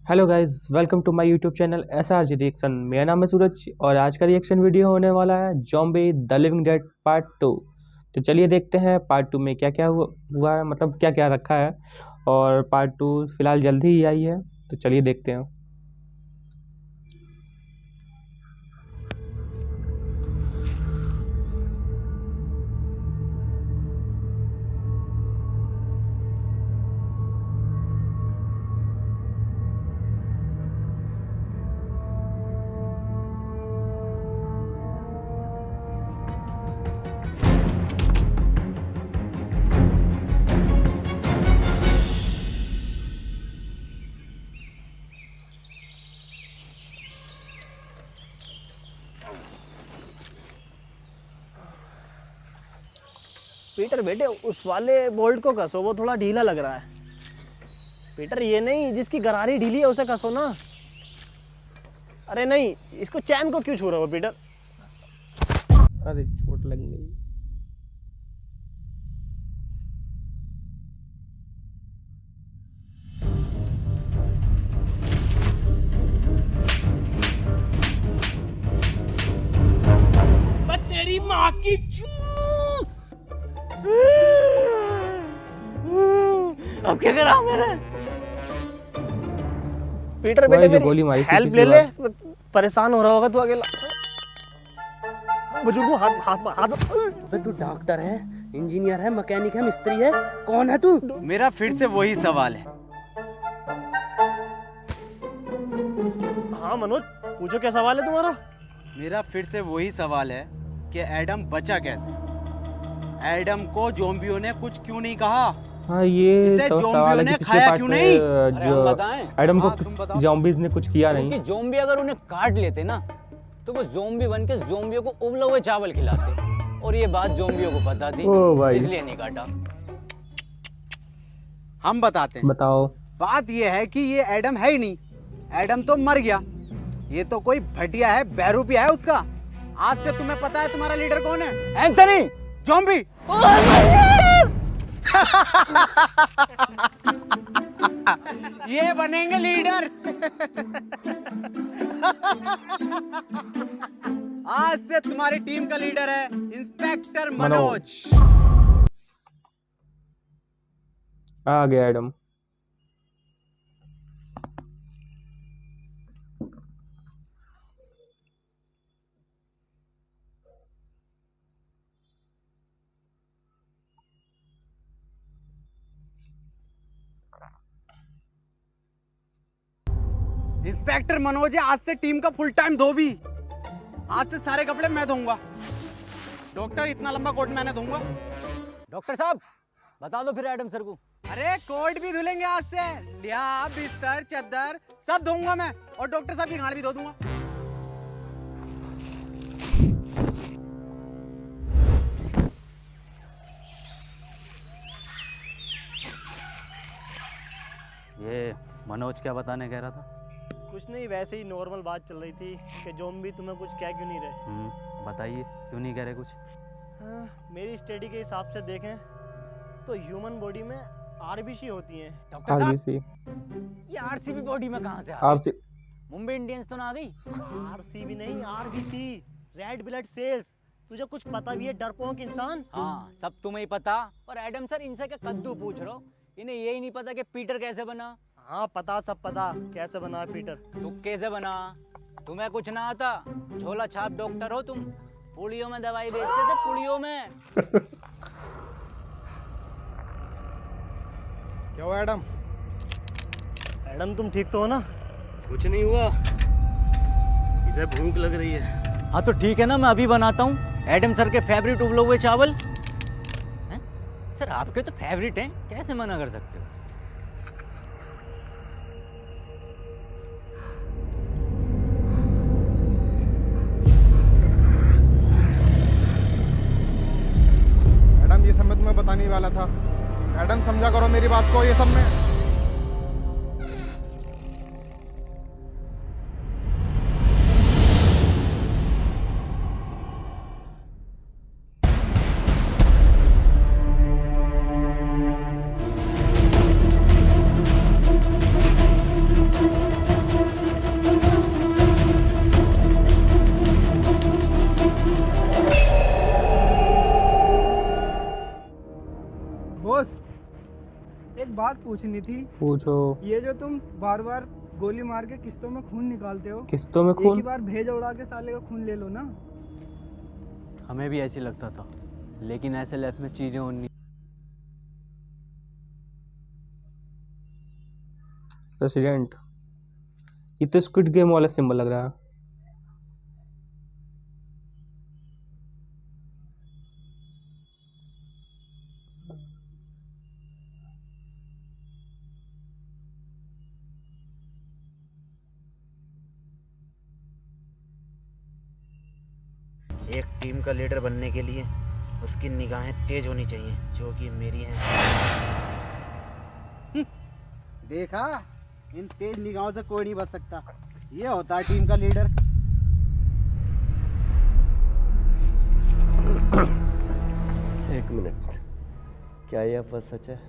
Hello guys, welcome to my YouTube channel SRG reaction. मेरा नाम है सूरज और आज का रिएक्शन वीडियो होने वाला है zombie the living dead part 2। तो चलिए देखते हैं पार्ट 2 में क्या क्या हुआ है, मतलब क्या क्या रखा है। और पार्ट 2 फिलहाल जल्दी ही आई है, तो चलिए देखते हैं। पीटर बेटे उस वाले बोल्ट को कसो, वो थोड़ा ढीला लग रहा है। पीटर ये नहीं, जिसकी गरारी ढीली है उसे कसो ना। अरे नहीं, इसको चैन को क्यों छू रहे हो पीटर? अरे चोट लग गई। तेरी माँ की अब क्या करा मैंने? पीटर बेटे मेरी गोली मारी हेल्प ले ले, परेशान हो रहा होगा तू अकेला। बुजुर्गो हाथ हाथ हाथ। अबे तू डॉक्टर है, इंजीनियर है, मैकेनिक है, मिस्त्री है, कौन है तू? मेरा फिर से वही सवाल है। हाँ मनोज, पूछो क्या सवाल है तुम्हारा? मेरा फिर से वही सवाल है कि एडम बचा कैसे? एडम को ज़ॉम्बियों ने कुछ क्यों नहीं कहा? हाँ, ये तो सवाल है कि पिछले पार्ट में जो एडम को ज़ॉम्बीज ने कुछ किया नहीं। क्योंकि ज़ॉम्बी अगर उन्हें काट लेते ना तो वो ज़ॉम्बी बन के ज़ॉम्बियों को उबले हुए चावल खिलाते, और ये बात ज़ॉम्बियों को पता थी, इसलिए नहीं काटा। हम बताते हैं। बताओ। बात ये है कि ये एडम है ही नहीं, एडम तो मर गया। ये तो कोई भटिया है, बहरूपिया है उसका। आज से तुम्हें पता है तुम्हारा लीडर कौन है? Anthony zombie. ये बनेंगे लीडर। आज से तुम्हारी टीम का लीडर है इंस्पेक्टर मनोज। आ गया एडम। इंस्पेक्टर मनोज है, आज से टीम का फुल टाइम धोबी। आज से सारे कपड़े मैं धोऊंगा। डॉक्टर, इतना लंबा कोट मैंने धोऊंगा। डॉक्टर साहब बता दो फिर एडम सर को। अरे कोट भी धुलेंगे आज से। लिया, बिस्तर, चद्दर सब धोऊंगा मैं, और डॉक्टर साहब की गांड भी धो दूंगा। ये मनोज क्या बताने कह रहा था? कुछ नहीं, वैसे ही नॉर्मल बात चल रही थी कि ज़ॉम्बी तुम्हें कुछ कह क्यों नहीं रहे। बताइए क्यों नहीं कह रहे कुछ? हाँ, मेरी स्टडी के हिसाब से देखें तो ह्यूमन बॉडी में आरबीसी होती हैं। डॉक्टर साहब आरबीसी ये आरसीबी बॉडी में कहाँ से आ आरसी गई? मुंबई इंडियंस तो ना आ गई? आरसीबी नहीं, आरबीसी, रेड ब्लड सेल्स। तुझे कुछ पता भी है डरपोक इंसान? हाँ सब तुम्हें ही पता। और एडम सर इनसे क्या कद्दू पूछ रहे हो? इन्हें यही नहीं पता कि पीटर कैसे बना? हाँ पता, सब पता कैसे बना है पीटर। तू कैसे बना? तुम्हें कुछ ना आता? झोला छाप डॉक्टर हो तुम। पुड़ियों में दवाई बेचते थे, पुड़ियों में। क्या हुआ एडम? एडम तुम ठीक तो हो ना? कुछ नहीं हुआ, इसे भूख लग रही है। हाँ तो ठीक है ना, मैं अभी बनाता हूँ एडम सर के फेवरेट उबले हुए चावल। हैं? सर आपके तो फेवरेट हैं, कैसे मना कर सकते हो? एडम ये सब मैं तुम्हें बताने ही वाला था। एडम समझा करो मेरी बात को, ये सब में बात पूछनी थी। पूछो। ये जो तुम बार बार गोली मार के किस्तों में खून निकालते हो, किस्तों में एक खून? ही बार भेजा उड़ा के साले का खून ले लो ना। हमें भी ऐसे लगता था, लेकिन ऐसे लाइफ में चीजें होनी। प्रेसिडेंट, ये तो स्क्विड गेम वाला सिंबल लग रहा है। एक टीम का लीडर बनने के लिए उसकी निगाहें तेज होनी चाहिए, जो कि मेरी हैं। देखा, इन तेज निगाहों से कोई नहीं बच सकता। ये होता है टीम का लीडर। एक मिनट, क्या यह अफवाह सच है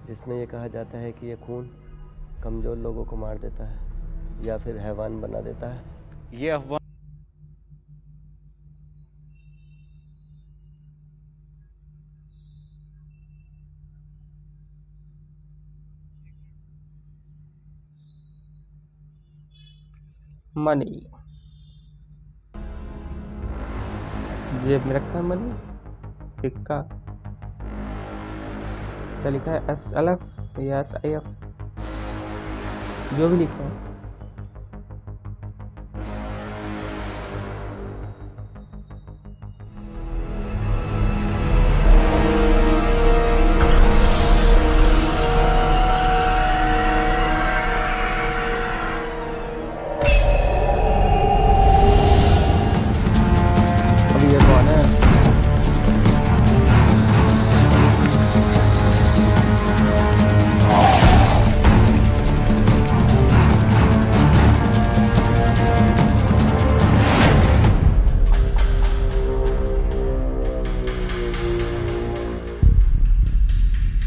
जिसमें यह कहा जाता है कि यह खून कमज़ोर लोगों को मार देता है या फिर हैवान बना देता है? ये अफवाह मनी, जेब में रखा है मनी, सिक्का। क्या लिखा है? SLF या SIF, जो भी लिखा है। अभी ये कौन है?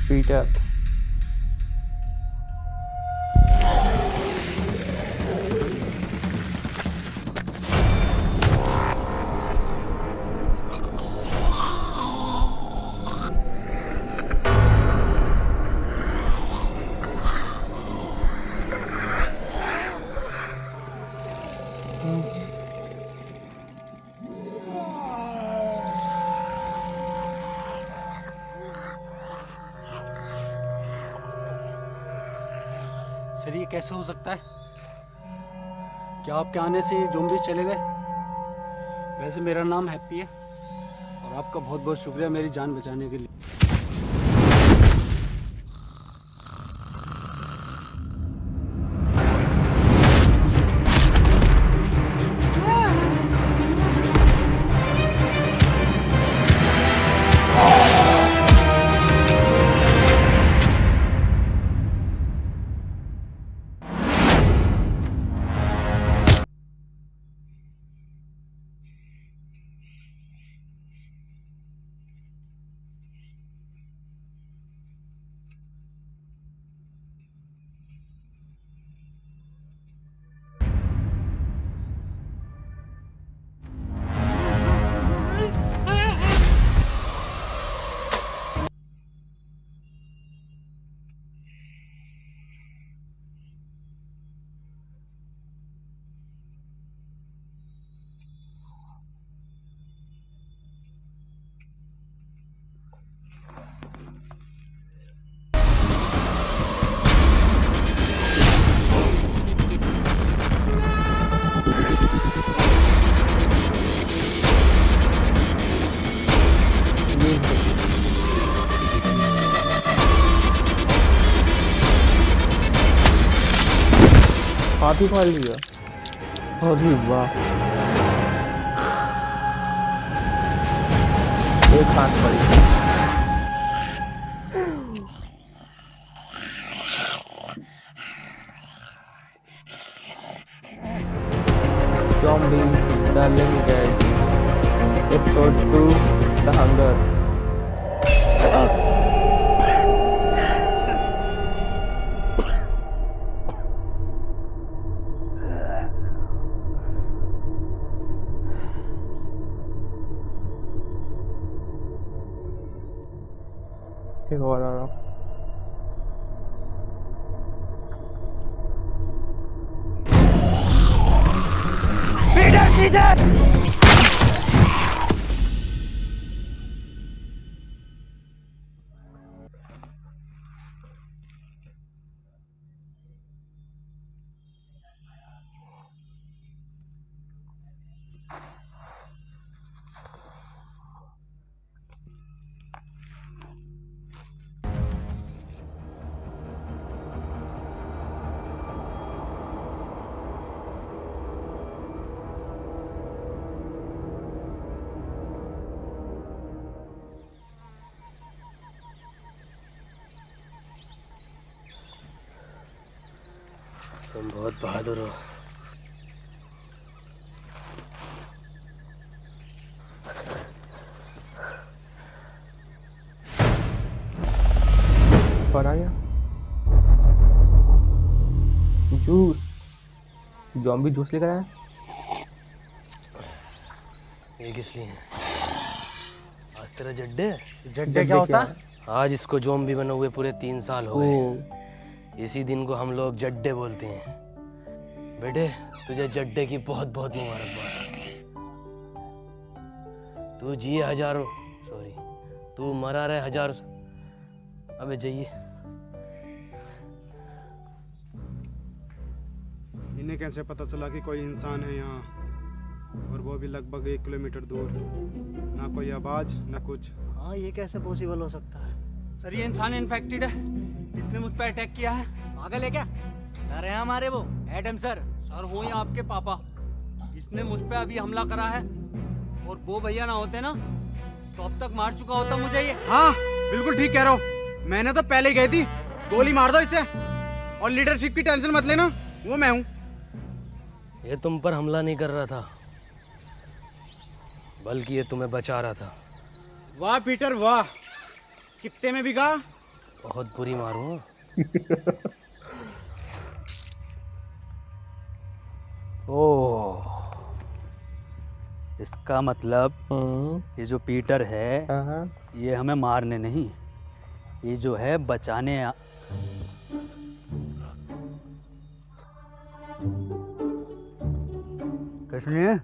पीटर। सर, ये कैसे हो सकता है? क्या आपके आने से ये ज़ॉम्बीज़ चले गए? वैसे मेरा नाम हैप्पी है और आपका बहुत बहुत शुक्रिया मेरी जान बचाने के लिए। हाथी मार लिया। अरे वाह, एक हाथ पड़ी। Zombie the Living Dead Episode 2 The Hunger। एक और आ रहा। तुम बहुत बहादुर हो। और आ गया जूस। जॉम्बी जूस लेकर आया। ये किस लिए? आज तेरा जड्डे? जड्डे क्या होता है? आज इसको ज़ॉम्बी बने हुए पूरे 3 साल हो गए। इसी दिन को हम लोग जड्डे बोलते हैं। बेटे तुझे जड्डे की बहुत बहुत मुबारकबाद। तू जिए हजारों, सॉरी तू मरा रहे हजारों। अबे जाइए। इन्हें कैसे पता चला कि कोई इंसान है यहाँ, और वो भी लगभग 1 किलोमीटर दूर? ना कोई आवाज ना कुछ। हाँ, ये कैसे पॉसिबल हो सकता है? सर ये इंसान इन्फेक्टेड है, इसने मुझ पर अटैक किया है। पागल है क्या? सर है हमारे वो एडम सर। सर हो या आपके पापा, इसने मुझ पे अभी हमला करा है, और वो भैया ना होते ना तो अब तक मार चुका होता मुझे ये। हाँ बिल्कुल ठीक कह रहा हो, मैंने तो पहले ही गई थी। गोली मार दो इसे, और लीडरशिप की टेंशन मत लेना, वो मैं हूँ। ये तुम पर हमला नहीं कर रहा था, बल्कि ये तुम्हें बचा रहा था। वाह पीटर वाह, कितने में बिका? बहुत बुरी मारू। ओह, इसका मतलब ये जो पीटर है ये हमें मारने नहीं, ये जो है बचाने किसने?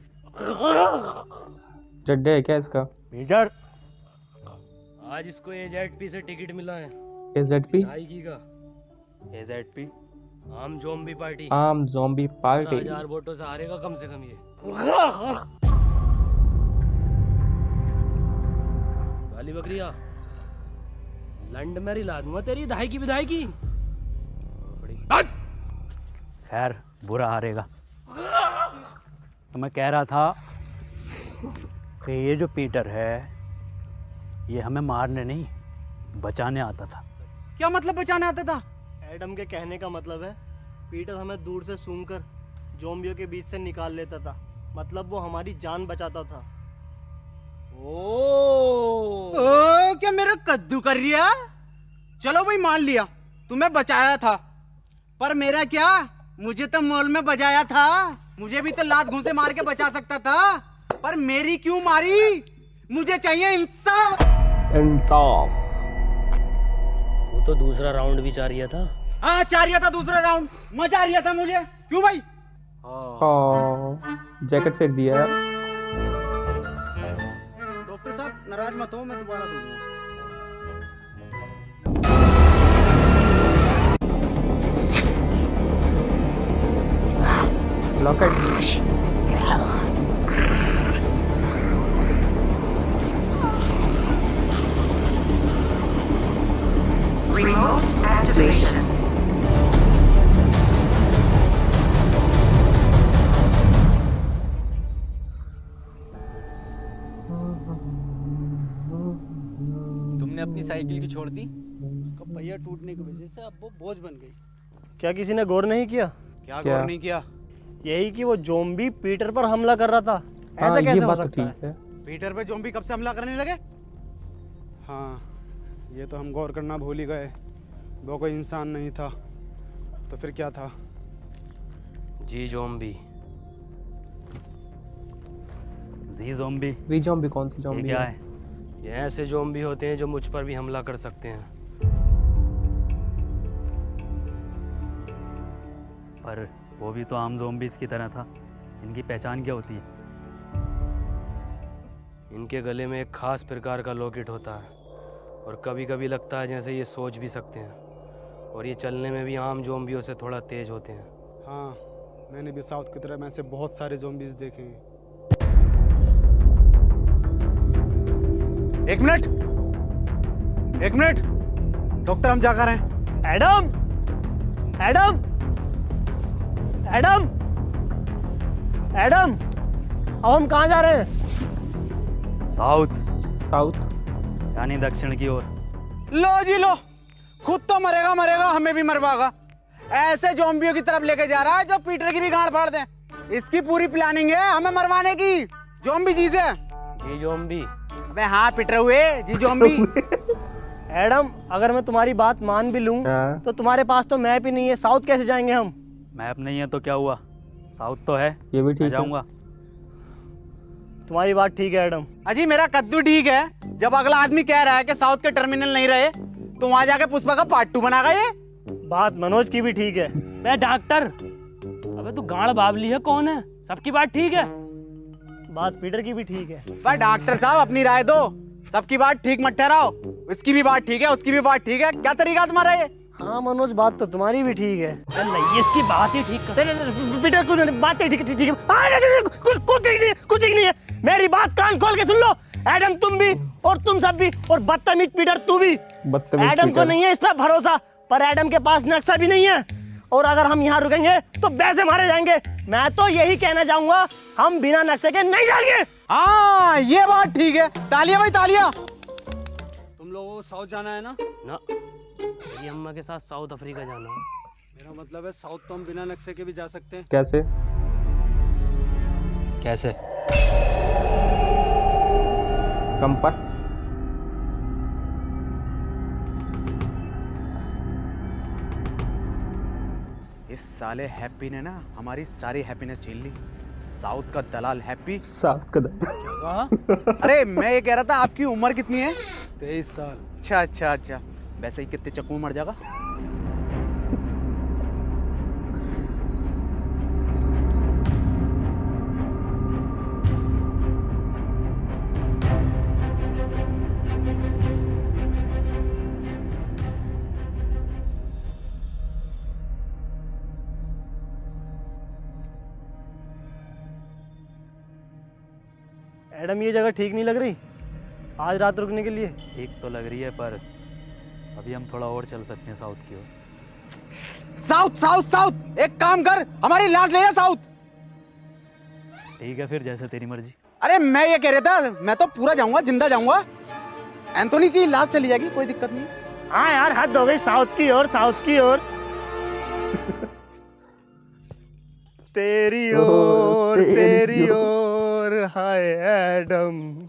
जड्डे है क्या इसका? पीटर आज इसको AZP से टिकट मिला है। AZP? आएगी का AZP आम ज़ॉम्बी पार्टी। आम ज़ॉम्बी पार्टी। 1000 वोटों से हारेगा कम से कम ये। वाली बकरिया लंड में रिला दूंगा तेरी धाई की विधाई की। खैर बुरा हारेगा। तो मैं कह रहा था कि ये जो पीटर है ये हमें मारने नहीं बचाने आता था। क्या मतलब बचाने आता था? एडम के कहने का मतलब है पीटर हमें दूर से सूंघकर ज़ॉम्बियों के बीच से निकाल लेता था, मतलब वो हमारी जान बचाता था। ओ क्या मेरा कद्दू कर रिया? चलो भाई मान लिया तुम्हें बचाया था, पर मेरा क्या, मुझे तो मॉल में बजाया था। मुझे भी तो लात घूंसे मार के बचा सकता था, पर मेरी क्यों मारी? मुझे चाहिए इंसाफ। इंसाफ। वो तो दूसरा राउंड भी चाह रहा था। हाँ चाह रहा था दूसरा राउंड, मजा आ रहा था मुझे। क्यों भाई? जैकेट फेंक दिया है। डॉक्टर साहब नाराज मत हो, मैं दोबारा दूंगा। लॉकेट। Remote activation. तुमने अपनी साइकिल की छोड़ दी? उसका पहिया टूटने की वजह से अब वो बोझ बन गई। क्या किसी ने गौर नहीं किया? क्या गौर नहीं किया? यही कि वो ज़ॉम्बी पीटर पर हमला कर रहा था। हाँ, ऐसा कैसे ये हो बात तो सकता ठीक है। पीटर पे ज़ॉम्बी कब से हमला करने लगे? हाँ ये तो हम गौर करना भूल ही गए, वो कोई इंसान नहीं था तो फिर क्या था? G zombie. G zombie? V zombie कौन सी ज़ॉम्बी क्या है? ये ऐसे ज़ॉम्बी होते हैं जो मुझ पर भी हमला कर सकते हैं। पर वो भी तो आम ज़ॉम्बीज़ की तरह था, इनकी पहचान क्या होती है? इनके गले में एक खास प्रकार का लॉकेट होता है और कभी कभी लगता है जैसे ये सोच भी सकते हैं, और ये चलने में भी आम ज़ॉम्बियों से थोड़ा तेज होते हैं। हाँ, मैंने भी साउथ की तरह में से बहुत सारे ज़ॉम्बीज़ देखे हैं। एक मिनट, डॉक्टर हम जा कर रहे हैं। एडम, एडम, एडम, एडम, अब हम कहाँ जा रहे हैं? साउथ यानी दक्षिण की ओर। लो जी लो, खुद तो मरेगा, हमें भी मरवाएगा। ऐसे ज़ॉम्बियों की तरफ लेके जा रहा है जो पीटर की भी गांड फाड़ दे। इसकी पूरी प्लानिंग है हमें मरवाने की। ज़ॉम्बी जी से। जी ज़ॉम्बी? अबे हाँ पीटर हुए जी ज़ॉम्बी। एडम, अगर मैं तुम्हारी बात मान भी लूं तो तुम्हारे पास तो मैप ही नहीं है, साउथ कैसे जाएंगे हम? मैप नहीं है तो क्या हुआ, साउथ तो है। ये भी ठीक है। जाऊंगा। तुम्हारी बात ठीक है एडम। अजी मेरा कद्दू ठीक है। जब अगला आदमी कह रहा है कि साउथ के टर्मिनल नहीं रहे तो वहां जाके पुष्पा का पार्ट 2 बनागा ये। बात मनोज की भी ठीक है। बे डॉक्टर, अबे तू गाड़ बाबली है कौन है? सबकी बात ठीक है। बात पीटर की भी ठीक है। भाई डॉक्टर साहब अपनी राय दो, सबकी बात ठीक मत ठहराओ। इसकी भी बात ठीक है, उसकी भी बात ठीक है, क्या तरीका तुम्हारा ये? हाँ मनोज, बात तो तुम्हारी भी ठीक है। नहीं, इसकी बात ही ठीक कर। पीटर कुछ बात ठीक है। कुछ नहीं है। मेरी बात कान खोल के सुन लो, एडम तुम भी और तुम सब भी, और बदतमीज पीटर तू भी। एडम को नहीं है इस पर भरोसा, पर एडम के पास नक्शा भी नहीं है, और अगर हम यहाँ रुकेंगे तो वैसे मारे जाएंगे। मैं तो यही कहना चाहूंगा, हम बिना नक्शे के नहीं जाएंगे। हाँ ये बात ठीक है। तालियां भाई तालियां। तुम लोगों को साउथ जाना है ना? ना, मेरी अम्मा के साथ साउथ अफ्रीका जाना है। मेरा मतलब है साउथ तो हम बिना नक्शे के भी जा सकते हैं। कैसे? कंपास? इस साले हैप्पी ने ना हमारी सारी हैप्पीनेस छीन ली। साउथ का दलाल हैप्पी। साउथ का अरे मैं ये कह रहा था आपकी उम्र कितनी है? 23 साल। अच्छा। वैसे ही कितने चक्कू में मर जाएगा? एडम, ये जगह ठीक नहीं लग रही आज रात रुकने के लिए। ठीक तो लग रही है, पर अभी हम थोड़ा और चल सकते हैं साउथ की ओर। साउथ एक काम कर, हमारी लाश ले जा साउथ। ठीक है फिर, जैसे तेरी मर्जी। अरे मैं ये कह रहा था, मैं तो पूरा जाऊंगा, जिंदा जाऊंगा। एंथोनी की लाश चली जाएगी, कोई दिक्कत नहीं। हाँ यार, हद हो गई, साउथ की ओर। तेरी ओर हाय एडम।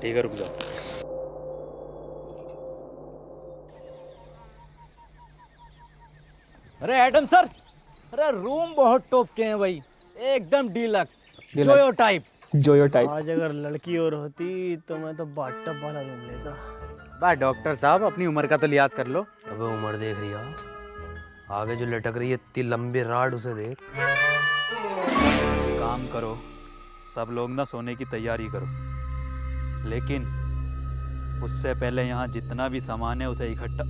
ठीक है रुक जाओ। अरे एडम सर, अरे रूम बहुत टॉप के हैं भाई, एकदम डीलक्स, जोयो टाइप। आज अगर लड़की और होती तो मैं तो बाथटब वाला रूम लेता। बा डॉक्टर साहब अपनी उम्र का तो लिहाज कर लो। अबे उम्र देख रही है, आगे जो लटक रही है इतनी लंबी राड, उसे देख। काम करो, सब लोग ना सोने की तैयारी करो, लेकिन उससे पहले यहाँ जितना भी सामान है उसे इकट्ठा।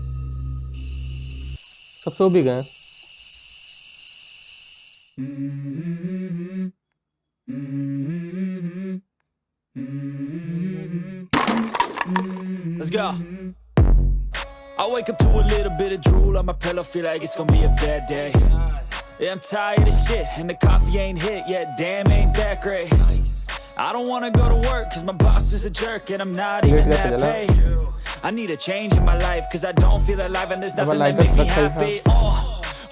सब सो भी गए। Let's go. I wake up to a little bit of drool on my pillow, feel like it's gonna be a bad day. Yeah, I'm tired of shit, and the coffee ain't hit yet, damn ain't that great. I don't wanna go to work, cause my boss is a jerk, and I'm not even that paid. I need a change in my life, cause I don't feel alive, and there's nothing that makes me happy.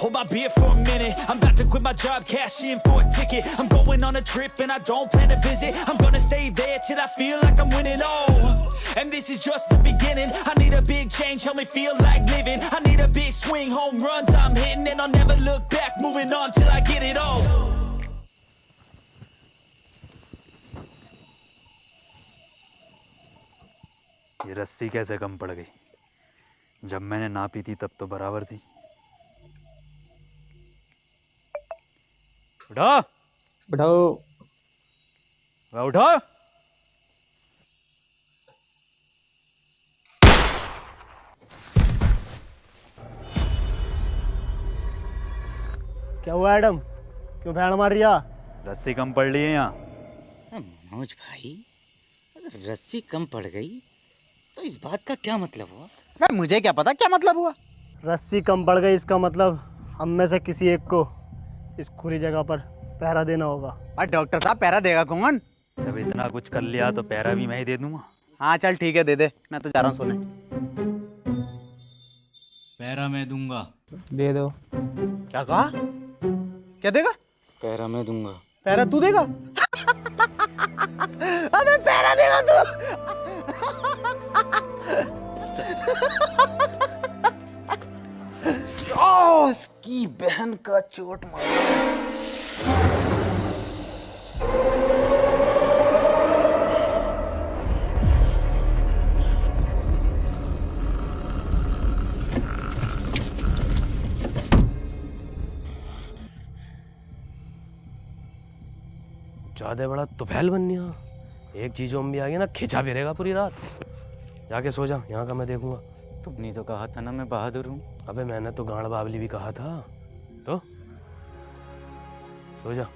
Hold my beer for a minute, I'm about to quit my job, cash in for a ticket. I'm going on a trip and I don't plan to visit. I'm gonna stay there till I feel like I'm winning, oh. And this is just the beginning, I need a big change, help me feel like living. I need a big swing, home runs I'm hitting, and I'll never look back, moving on till I get it all. ये रस्सी कैसे कम पड़ गई? जब मैंने नापी थी तब तो बराबर थी। उठो। बैठाओ। उठो। क्या हुआ एडम, क्यों भैंड मार रही है? रस्सी कम पड़ रही है यहाँ। मनोज भाई, अगर रस्सी कम पड़ गई तो इस बात का क्या मतलब हुआ? अरे मुझे क्या पता क्या मतलब हुआ। रस्सी कम पड़ गई इसका मतलब हम में से किसी एक को इस खुली जगह पर पहरा देना होगा। और डॉक्टर साहब पहरा देगा कौन? जब इतना कुछ कर लिया तो पहरा भी मैं ही दे दूंगा। हाँ चल ठीक है, दे दे, मैं तो जा रहा हूँ सोने। पहरा मैं दूंगा। दे दो। क्या कहा? क्या देगा? पहरा मैं दूंगा। पहरा तू देगा? अबे पहरा देगा तू? ओ, इसकी बहन का चोट मारा। ज्यादा बड़ा तुफैल बननी है। एक चीज भी आ गई ना, खिंचा फिरेगा पूरी रात। जाके सो जा, यहाँ का मैं देखूंगा। तुमने तो कहा था ना मैं बहादुर हूँ। अबे मैंने तो गांड बावली भी कहा था। तो सो जा।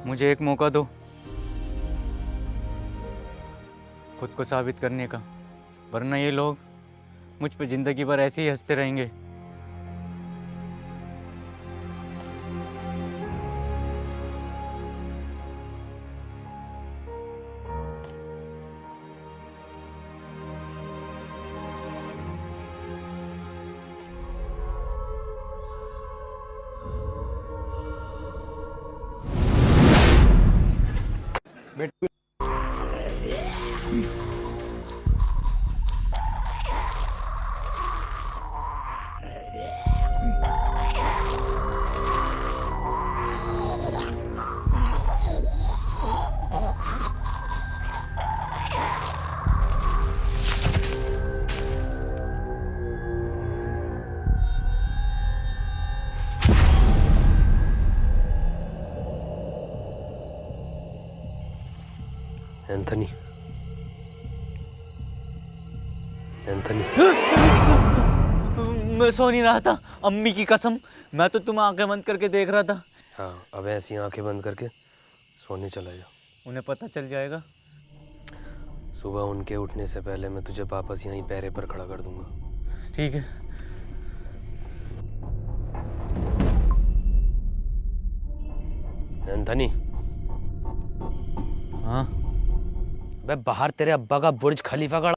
मुझे एक मौका दो खुद को साबित करने का, वरना ये लोग मुझ पे जिंदगी भर ऐसे ही हंसते रहेंगे। Anthony, Anthony. मैं सो नहीं रहा था, अम्मी की कसम। मैं तो तुम आंखें बंद करके देख रहा था। हाँ, अब ऐसी आंखें बंद करके सोने चला जा। उन्हें पता चल जाएगा। सुबह उनके उठने से पहले मैं तुझे वापस यहीं पैरे पर खड़ा कर दूंगा। ठीक है। एंथनी। हाँ। बे बाहर तेरे अब्बा का बुर्ज खलीफा का।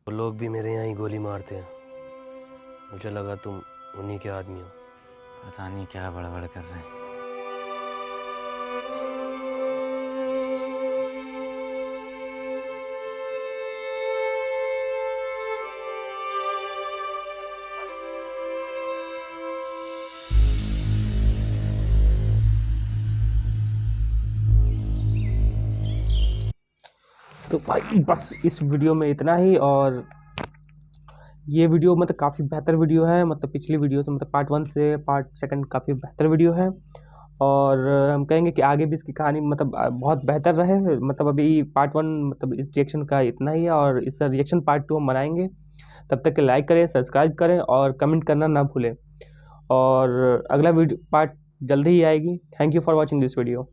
वो लोग भी मेरे यहाँ ही गोली मारते हैं। मुझे लगा तुम उन्हीं के आदमी हो। पता नहीं क्या बड़बड़ कर रहे हैं। तो भाई बस इस वीडियो में इतना ही। और ये वीडियो मतलब काफ़ी बेहतर वीडियो है, मतलब पिछली वीडियो से, मतलब पार्ट 1 से पार्ट 2 काफ़ी बेहतर वीडियो है। और हम कहेंगे कि आगे भी इसकी कहानी मतलब बहुत बेहतर रहे। मतलब अभी पार्ट 1 मतलब इस रिएक्शन का इतना ही है, और इस रिएक्शन पार्ट 2 हम बनाएंगे। तब तक के लाइक करें, सब्सक्राइब करें और कमेंट करना ना भूलें। और अगला वीडियो पार्ट जल्दी ही आएगी। Thank you for watching this video.